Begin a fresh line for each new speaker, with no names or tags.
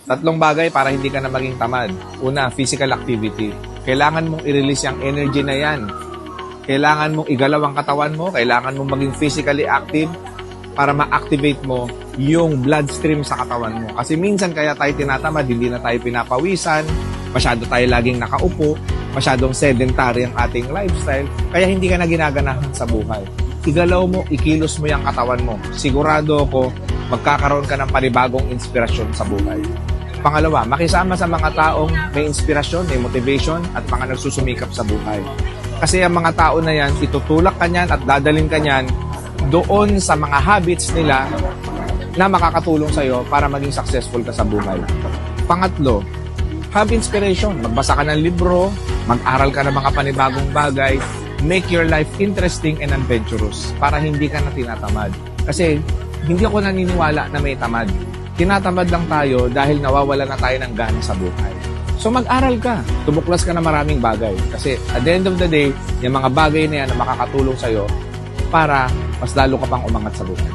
Tatlong bagay para hindi ka na maging tamad. Una, physical activity. Kailangan mong i-release yung energy na yan. Kailangan mong igalaw ang katawan mo. Kailangan mong maging physically active para ma-activate mo yung bloodstream sa katawan mo. Kasi minsan kaya tayo tinatamad, hindi na tayo pinapawisan, masyado tayo laging nakaupo, masyadong sedentary ang ating lifestyle, kaya hindi ka na ginaganahan sa buhay. Igalaw mo, ikilos mo yung katawan mo. Sigurado ako, magkakaroon ka ng panibagong inspirasyon sa buhay. Pangalawa, makisama sa mga taong may inspirasyon, may motivation, at mga nagsusumikap sa buhay. Kasi ang mga tao na yan, itutulak ka niyan at dadalhin ka niyan doon sa mga habits nila na makakatulong sa'yo para maging successful ka sa buhay. Pangatlo, have inspiration. Magbasa ka ng libro, mag-aral ka ng mga panibagong bagay, make your life interesting and adventurous para hindi ka na tinatamad. Kasi hindi ako naniniwala na may tamad. Tinatamad lang tayo dahil nawawala na tayo ng gana sa buhay. So mag-aral ka, tumuklas ka na maraming bagay. Kasi at the end of the day, yung mga bagay na yan na makakatulong sa'yo para mas lalo ka pang umangat sa buhay.